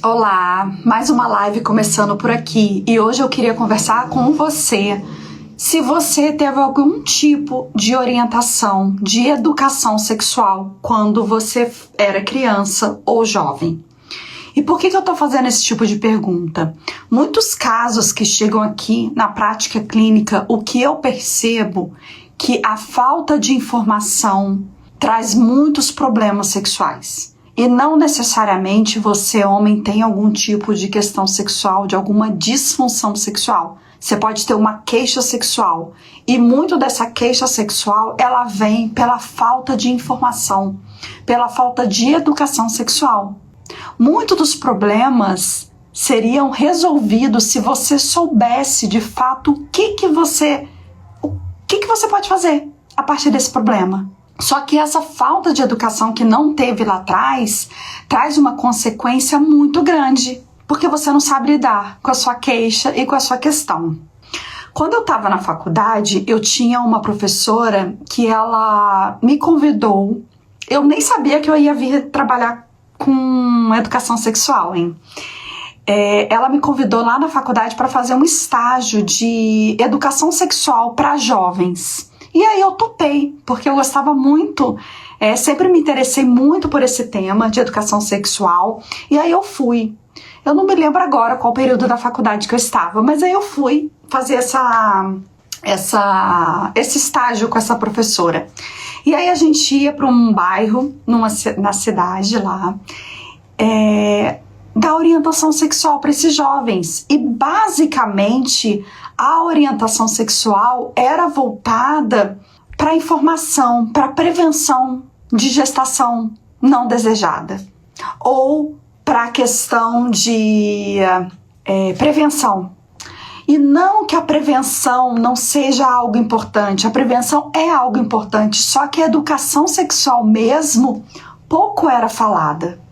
Olá, mais uma live começando por aqui e hoje eu queria conversar com você. Se você teve algum tipo de orientação, de educação sexual quando você era criança ou jovem. E por que eu tô fazendo esse tipo de pergunta? Muitos casos que chegam aqui na prática clínica, o que eu percebo que a falta de informação traz muitos problemas sexuais. E não necessariamente você, homem, tem algum tipo de questão sexual, de alguma disfunção sexual. Você pode ter uma queixa sexual. E muito dessa queixa sexual, ela vem pela falta de informação, pela falta de educação sexual. Muitos dos problemas seriam resolvidos se você soubesse de fato o que você pode fazer a partir desse problema. Só que essa falta de educação que não teve lá atrás traz uma consequência muito grande, porque você não sabe lidar com a sua queixa e com a sua questão. Quando eu estava na faculdade, eu tinha uma professora que ela me convidou. Eu nem sabia que eu ia vir trabalhar com educação sexual, hein? Ela me convidou lá na faculdade para fazer um estágio de educação sexual para jovens. E aí eu topei, porque eu gostava muito, sempre me interessei muito por esse tema de educação sexual, e aí eu fui. Eu não me lembro agora qual período da faculdade que eu estava, mas aí eu fui fazer esse estágio com essa professora. E aí a gente ia para um bairro, na cidade lá, dar orientação sexual para esses jovens. E basicamente a orientação sexual era voltada para informação, para prevenção de gestação não desejada ou para a questão de prevenção. E não que a prevenção não seja algo importante, a prevenção é algo importante, só que a educação sexual mesmo pouco era falada.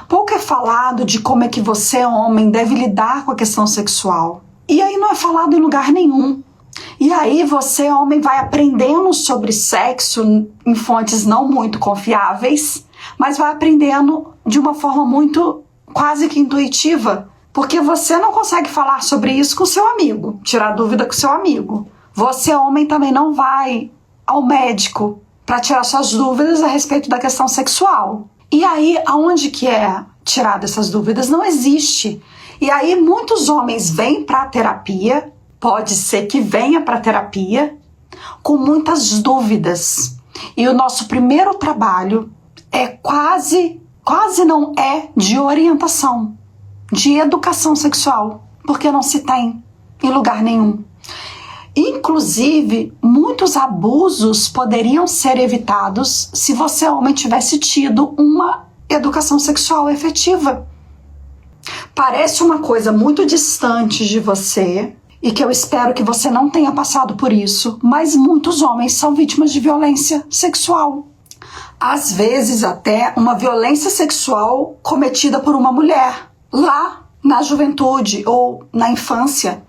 Pouco é falado de como é que você, homem, deve lidar com a questão sexual. E aí não é falado em lugar nenhum. E aí você, homem, vai aprendendo sobre sexo em fontes não muito confiáveis, mas vai aprendendo de uma forma muito quase que intuitiva, porque você não consegue falar sobre isso com seu amigo, tirar dúvida com seu amigo. Você, homem, também não vai ao médico para tirar suas dúvidas a respeito da questão sexual. E aí, aonde que é tirada essas dúvidas? Não existe. E aí muitos homens vêm para a terapia, pode ser que venha para a terapia, com muitas dúvidas. E o nosso primeiro trabalho é quase não é de orientação, de educação sexual, porque não se tem em lugar nenhum. Inclusive, muitos abusos poderiam ser evitados se você, homem, tivesse tido uma educação sexual efetiva. Parece uma coisa muito distante de você e que eu espero que você não tenha passado por isso, mas muitos homens são vítimas de violência sexual. Às vezes até uma violência sexual cometida por uma mulher, lá na juventude ou na infância.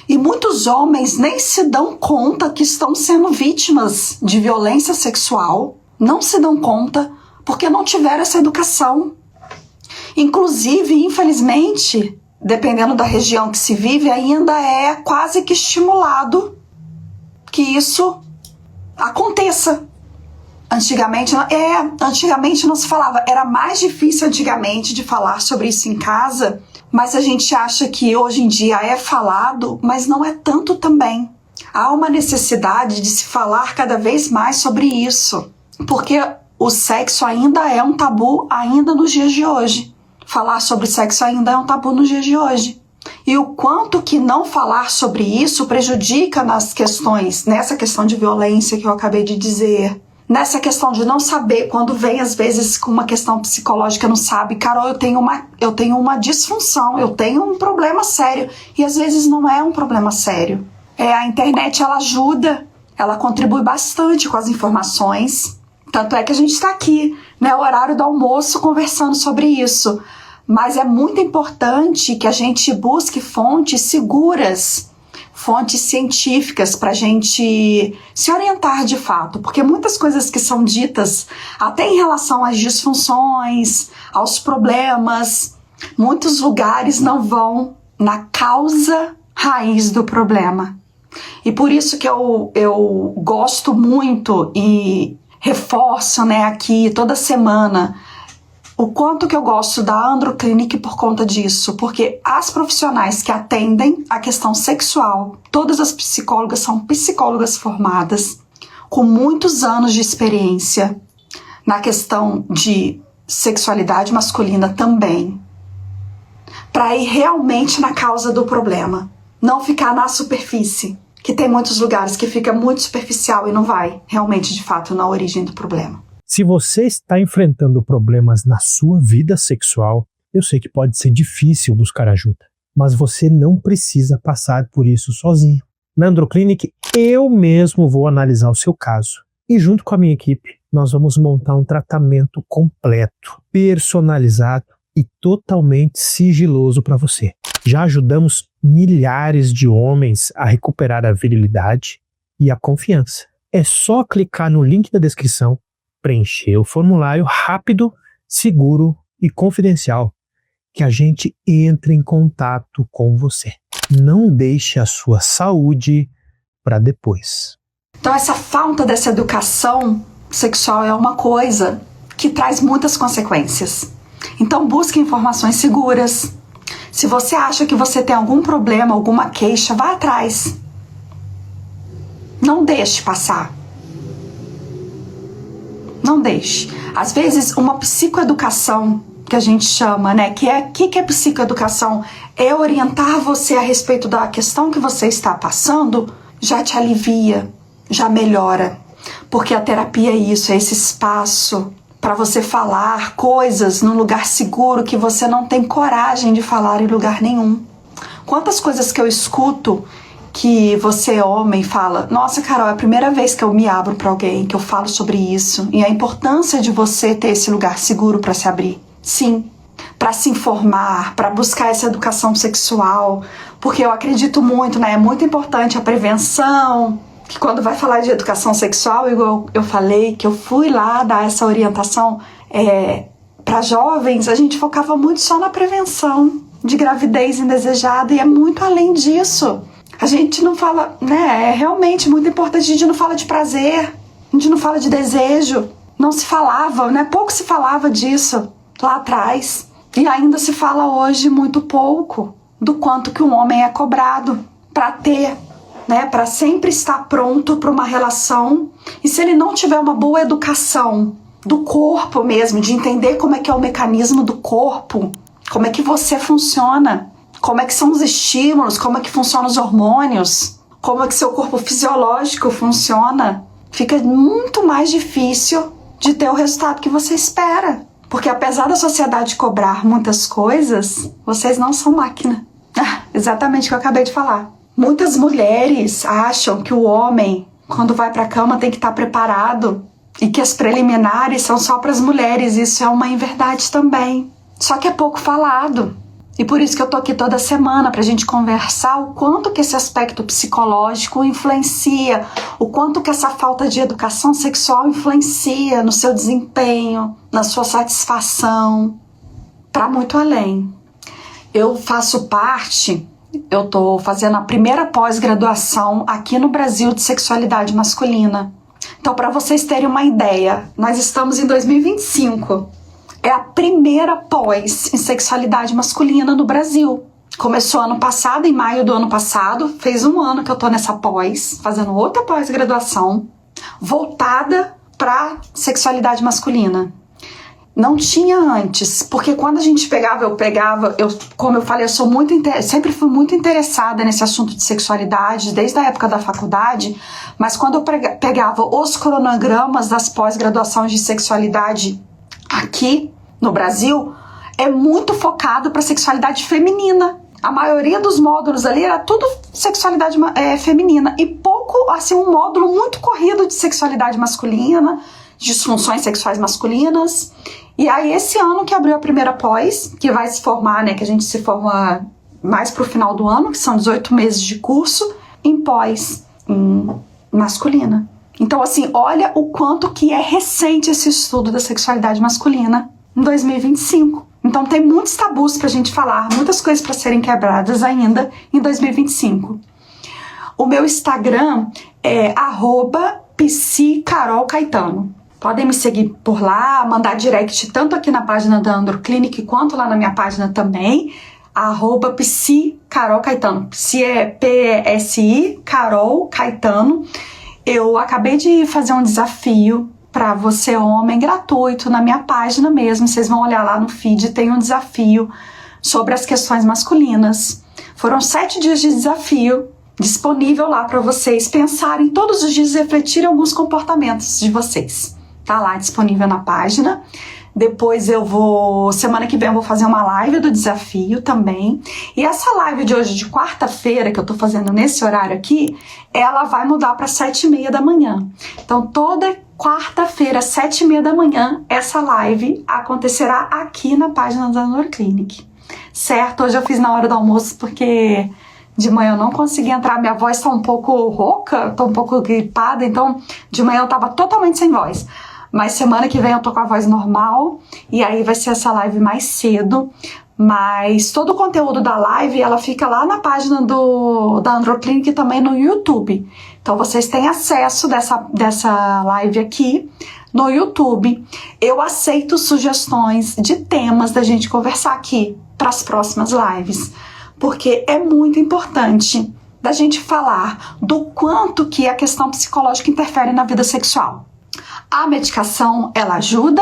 E muitos homens nem se dão conta que estão sendo vítimas de violência sexual, não se dão conta porque não tiveram essa educação. Inclusive, infelizmente, dependendo da região que se vive, ainda é quase que estimulado que isso aconteça. Antigamente não se falava, era mais difícil antigamente de falar sobre isso em casa, mas a gente acha que hoje em dia é falado, mas não é tanto também. Há uma necessidade de se falar cada vez mais sobre isso, porque o sexo ainda é um tabu ainda nos dias de hoje. Falar sobre sexo ainda é um tabu nos dias de hoje. E o quanto que não falar sobre isso prejudica nessa questão de violência que eu acabei de dizer. Nessa questão de não saber, quando vem às vezes com uma questão psicológica, não sabe, Carol, eu tenho uma disfunção, eu tenho um problema sério. E às vezes não é um problema sério. A internet, ela ajuda, ela contribui bastante com as informações. Tanto é que a gente está aqui, no horário do almoço, conversando sobre isso. Mas é muito importante que a gente busque fontes seguras, fontes científicas para a gente se orientar de fato, porque muitas coisas que são ditas, até em relação às disfunções, aos problemas, Muitos lugares não vão na causa raiz do problema. E por isso que eu gosto muito e reforço, né, aqui toda semana o quanto que eu gosto da Androclinic por conta disso, porque as profissionais que atendem a questão sexual, todas as psicólogas são psicólogas formadas, com muitos anos de experiência na questão de sexualidade masculina também, para ir realmente na causa do problema, não ficar na superfície, que tem muitos lugares que fica muito superficial e não vai realmente, de fato, na origem do problema. Se você está enfrentando problemas na sua vida sexual, eu sei que pode ser difícil buscar ajuda, mas você não precisa passar por isso sozinho. Na Androclinic, eu mesmo vou analisar o seu caso e, junto com a minha equipe, nós vamos montar um tratamento completo, personalizado e totalmente sigiloso para você. Já ajudamos milhares de homens a recuperar a virilidade e a confiança. É só clicar no link da descrição, preencher o formulário rápido, seguro e confidencial, que a gente entre em contato com você. Não deixe a sua saúde para depois. Então essa falta dessa educação sexual é uma coisa que traz muitas consequências. Então busque informações seguras. Se você acha que você tem algum problema, alguma queixa, vá atrás. Não deixe passar. Não deixe. Às vezes, uma psicoeducação, que a gente chama, né? Que é psicoeducação? É orientar você a respeito da questão que você está passando, já te alivia, já melhora. Porque a terapia é isso, é esse espaço para você falar coisas num lugar seguro que você não tem coragem de falar em lugar nenhum. Quantas coisas que eu escuto que você, homem, fala: nossa, Carol, é a primeira vez que eu me abro para alguém, que eu falo sobre isso. E a importância de você ter esse lugar seguro para se abrir. Sim, para se informar, para buscar essa educação sexual. Porque eu acredito muito, né? É muito importante a prevenção. Que quando vai falar de educação sexual, igual eu falei, que eu fui lá dar essa orientação para jovens, a gente focava muito só na prevenção de gravidez indesejada. E é muito além disso. A gente não fala, né? É realmente muito importante. A gente não fala de prazer, a gente não fala de desejo. Não se falava, né? Pouco se falava disso lá atrás. E ainda se fala hoje muito pouco do quanto que um homem é cobrado para ter, né? Para sempre estar pronto para uma relação. E se ele não tiver uma boa educação do corpo mesmo, de entender como é que é o mecanismo do corpo, como é que você funciona, como é que são os estímulos, como é que funcionam os hormônios, como é que seu corpo fisiológico funciona, fica muito mais difícil de ter o resultado que você espera. Porque apesar da sociedade cobrar muitas coisas, vocês não são máquina. Exatamente o que eu acabei de falar. Muitas mulheres acham que o homem, quando vai pra cama, tem que estar preparado e que as preliminares são só para as mulheres. Isso é uma inverdade também. Só que é pouco falado. E por isso que eu tô aqui toda semana pra gente conversar o quanto que esse aspecto psicológico influencia, o quanto que essa falta de educação sexual influencia no seu desempenho, na sua satisfação, para muito além. Eu faço parte, eu tô fazendo a primeira pós-graduação aqui no Brasil de sexualidade masculina. Então, para vocês terem uma ideia, nós estamos em 2025. É a primeira pós em sexualidade masculina no Brasil. Começou ano passado, em maio do ano passado. Fez um ano que eu tô nessa pós, fazendo outra pós-graduação, voltada para sexualidade masculina. Não tinha antes, porque quando a gente como eu falei, sempre fui muito interessada nesse assunto de sexualidade, desde a época da faculdade, mas quando eu pegava os cronogramas das pós-graduações de sexualidade aqui no Brasil, é muito focado para sexualidade feminina. A maioria dos módulos ali era tudo sexualidade feminina e pouco, assim, um módulo muito corrido de sexualidade masculina, disfunções sexuais masculinas. E aí esse ano que abriu a primeira pós, que vai se formar, né, que a gente se forma mais pro final do ano, que são 18 meses de curso, em pós masculina. Então, assim, olha o quanto que é recente esse estudo da sexualidade masculina em 2025. Então tem muitos tabus pra gente falar, muitas coisas para serem quebradas ainda em 2025. O meu Instagram é @psicarolcaetano. Podem me seguir por lá, mandar direct tanto aqui na página da Androclinic quanto lá na minha página também, @psicarolcaetano. Psi é PSI, Carol Caetano. Eu acabei de fazer um desafio para você, homem, gratuito, na minha página mesmo. Vocês vão olhar lá no feed, tem um desafio sobre as questões masculinas. Foram 7 dias de desafio disponível lá para vocês pensarem todos os dias e refletirem alguns comportamentos de vocês. Tá lá disponível na página. Depois semana que vem eu vou fazer uma live do desafio também. E essa live de hoje, de quarta-feira, que eu tô fazendo nesse horário aqui, ela vai mudar para 7h30 da manhã. Então toda quarta-feira, 7h30 da manhã, essa live acontecerá aqui na página da Androclinic. Certo? Hoje eu fiz na hora do almoço porque de manhã eu não consegui entrar, minha voz tá um pouco rouca, tô um pouco gripada, então de manhã eu tava totalmente sem voz. Mas semana que vem eu tô com a voz normal e aí vai ser essa live mais cedo. Mas todo o conteúdo da live, ela fica lá na página da Androclinic e também no YouTube. Então vocês têm acesso dessa live aqui no YouTube. Eu aceito sugestões de temas da gente conversar aqui para as próximas lives. Porque é muito importante da gente falar do quanto que a questão psicológica interfere na vida sexual. A medicação, ela ajuda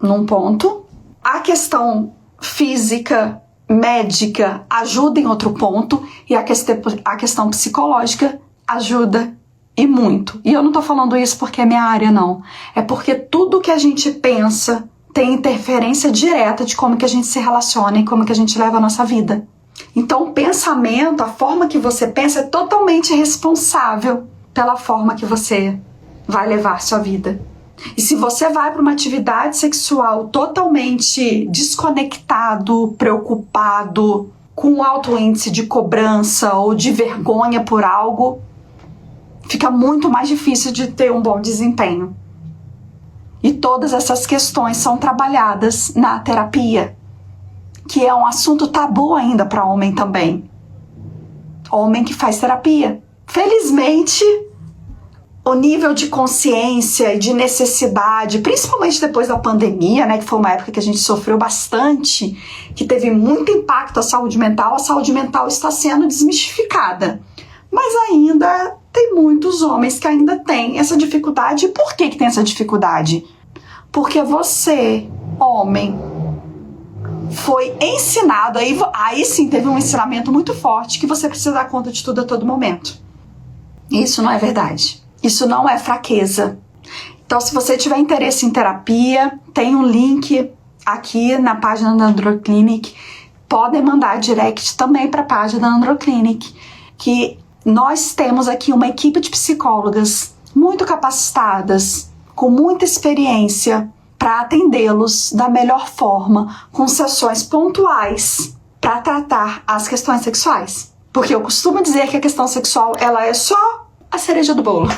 num ponto. A questão física, médica, ajuda em outro ponto. E a questão psicológica ajuda e muito. E eu não tô falando isso porque é minha área, não. É porque tudo que a gente pensa tem interferência direta de como que a gente se relaciona e como que a gente leva a nossa vida. Então o pensamento, a forma que você pensa é totalmente responsável pela forma que você vai levar sua vida. E se você vai para uma atividade sexual totalmente desconectado, preocupado, com alto índice de cobrança ou de vergonha por algo, fica muito mais difícil de ter um bom desempenho. E todas essas questões são trabalhadas na terapia, que é um assunto tabu ainda para homem também. Homem que faz terapia. Felizmente, o nível de consciência e de necessidade, principalmente depois da pandemia, né, que foi uma época que a gente sofreu bastante, que teve muito impacto à saúde mental, a saúde mental está sendo desmistificada. Mas ainda tem muitos homens que ainda têm essa dificuldade. E por que tem essa dificuldade? Porque você, homem, foi ensinado, aí sim teve um ensinamento muito forte que você precisa dar conta de tudo a todo momento. Isso não é verdade. Isso não é fraqueza. Então, se você tiver interesse em terapia, tem um link aqui na página da Androclinic. Podem mandar direct também para a página da Androclinic, que nós temos aqui uma equipe de psicólogas muito capacitadas, com muita experiência, para atendê-los da melhor forma, com sessões pontuais para tratar as questões sexuais. Porque eu costumo dizer que a questão sexual, ela é só a cereja do bolo.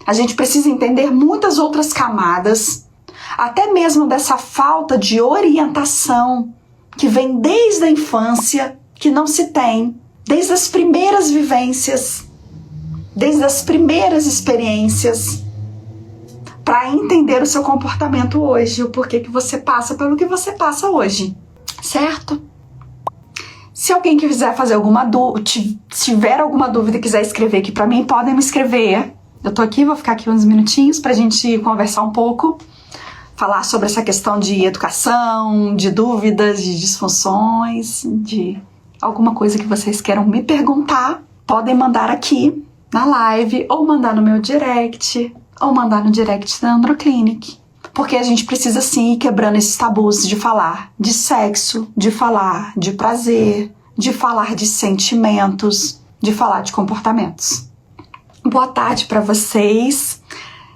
A gente precisa entender muitas outras camadas, até mesmo dessa falta de orientação que vem desde a infância, que não se tem, desde as primeiras vivências, desde as primeiras experiências, para entender o seu comportamento hoje, o porquê que você passa pelo que você passa hoje, certo? Se alguém quiser fazer tiver alguma dúvida e quiser escrever aqui para mim, podem me escrever. Eu tô aqui, vou ficar aqui uns minutinhos pra gente conversar um pouco, falar sobre essa questão de educação, de dúvidas, de disfunções, de alguma coisa que vocês queiram me perguntar. Podem mandar aqui na live, ou mandar no meu direct, ou mandar no direct da Androclinic. Porque a gente precisa sim ir quebrando esses tabus de falar de sexo, de falar de prazer, de falar de sentimentos, de falar de comportamentos. Boa tarde para vocês.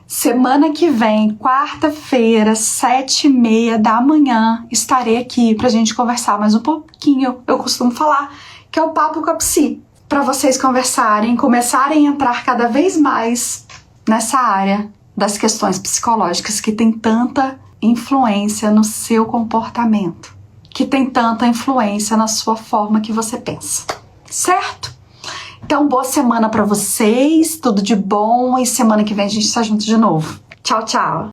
Semana que vem, quarta-feira, 7h30 da manhã, estarei aqui pra gente conversar mais um pouquinho. Eu costumo falar que é o Papo com a Psi, para vocês conversarem, começarem a entrar cada vez mais nessa área das questões psicológicas que tem tanta influência no seu comportamento. que tem tanta influência na sua forma que você pensa, certo? Então, boa semana para vocês, tudo de bom, e semana que vem a gente está junto de novo. Tchau, tchau!